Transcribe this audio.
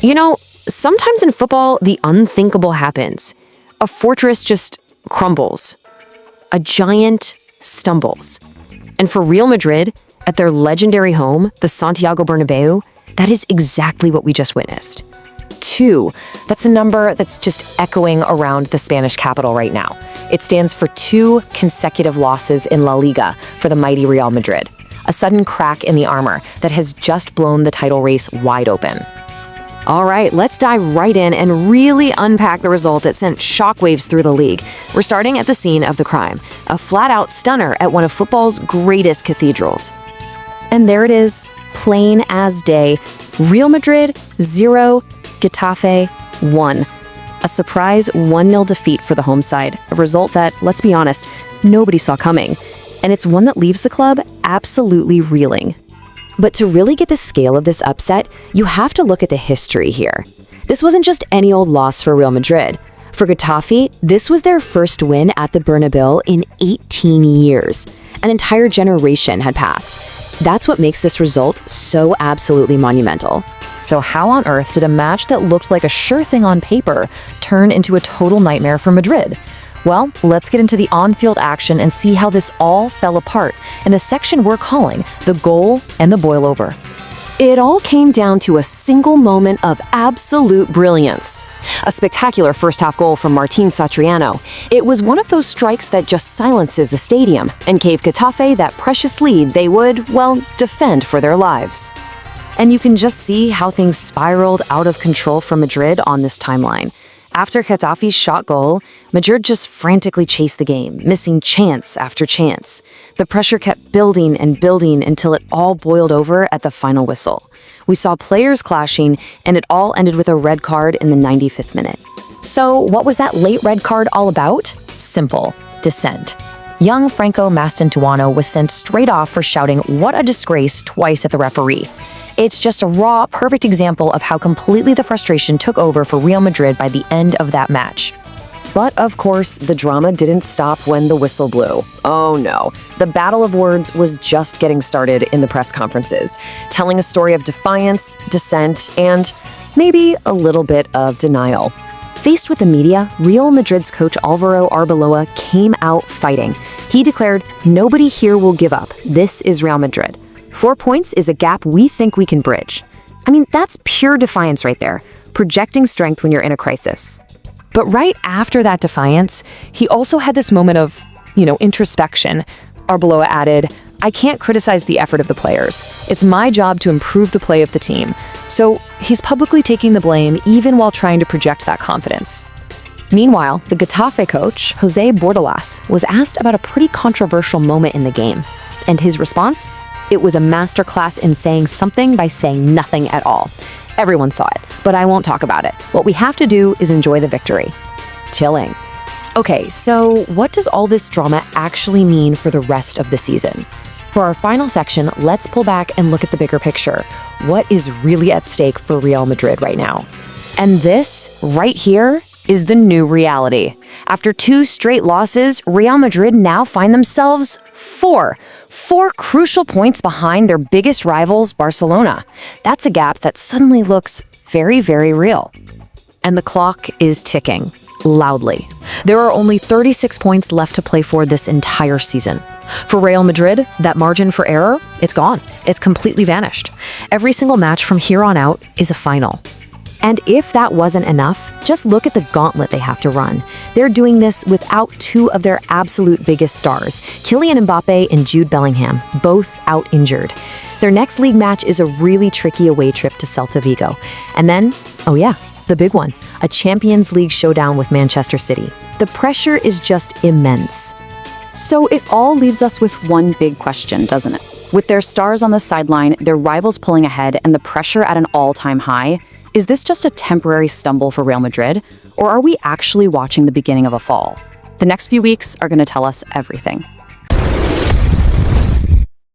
You know, sometimes in football, the unthinkable happens. A fortress just crumbles. A giant stumbles. And for Real Madrid, at their legendary home, the Santiago Bernabéu, that is exactly what we just witnessed. 2. That's a number that's just echoing around the Spanish capital right now. It stands for 2 consecutive losses in LaLiga for the mighty Real Madrid. A sudden crack in the armor that has just blown the title race wide open. All right, let's dive right in and really unpack the result that sent shockwaves through the league. We're starting at the scene of the crime, a flat-out stunner at one of football's greatest cathedrals. And there it is, plain as day. Real Madrid, 0, Getafe, 1. A surprise 1-0 defeat for the home side, a result that, let's be honest, nobody saw coming. And it's one that leaves the club absolutely reeling. But to really get the scale of this upset, you have to look at the history here. This wasn't just any old loss for Real Madrid. For Getafe, this was their first win at the Bernabéu in 18 years. An entire generation had passed. That's what makes this result so absolutely monumental. So how on earth did a match that looked like a sure thing on paper turn into a total nightmare for Madrid? Well, let's get into the on-field action and see how this all fell apart in the section we're calling the goal and the boil-over. It all came down to a single moment of absolute brilliance. A spectacular first-half goal from Martín Satriano. It was one of those strikes that just silences a stadium and gave Getafe that precious lead they would, well, defend for their lives. And you can just see how things spiraled out of control for Madrid on this timeline. After Getafe's shot goal, Madrid just frantically chased the game, missing chance after chance. The pressure kept building and building until it all boiled over at the final whistle. We saw players clashing, and it all ended with a red card in the 95th minute. So what was that late red card all about? Simple. Dissent. Young Franco Mastantuono was sent straight off for shouting "what a disgrace" twice at the referee. It's just a raw, perfect example of how completely the frustration took over for Real Madrid by the end of that match. But of course, the drama didn't stop when the whistle blew. Oh no, the battle of words was just getting started in the press conferences, telling a story of defiance, dissent, and maybe a little bit of denial. Faced with the media, Real Madrid's coach Álvaro Arbeloa came out fighting. He declared, "Nobody here will give up. This is Real Madrid. 4 points is a gap we think we can bridge." I mean, that's pure defiance right there, projecting strength when you're in a crisis. But right after that defiance, he also had this moment of, introspection. Arbeloa added, "I can't criticize the effort of the players. It's my job to improve the play of the team." So he's publicly taking the blame even while trying to project that confidence. Meanwhile, the Getafe coach, José Bordalas, was asked about a pretty controversial moment in the game. And his response? It was a masterclass in saying something by saying nothing at all. Everyone saw it, but I won't talk about it. What we have to do is enjoy the victory. Chilling. Okay, so what does all this drama actually mean for the rest of the season? For our final section, let's pull back and look at the bigger picture. What is really at stake for Real Madrid right now? And this, right here, is the new reality. After 2 straight losses, Real Madrid now find themselves 4 crucial points behind their biggest rivals, Barcelona. That's a gap that suddenly looks very, very real. And the clock is ticking, loudly. There are only 36 points left to play for this entire season. For Real Madrid, that margin for error, it's gone. It's completely vanished. Every single match from here on out is a final. And if that wasn't enough, just look at the gauntlet they have to run. They're doing this without 2 of their absolute biggest stars, Kylian Mbappé and Jude Bellingham, both out injured. Their next league match is a really tricky away trip to Celta Vigo. And then, oh yeah, the big one, a Champions League showdown with Manchester City. The pressure is just immense. So it all leaves us with one big question, doesn't it? With their stars on the sideline, their rivals pulling ahead, and the pressure at an all-time high, is this just a temporary stumble for Real Madrid, or are we actually watching the beginning of a fall? The next few weeks are going to tell us everything.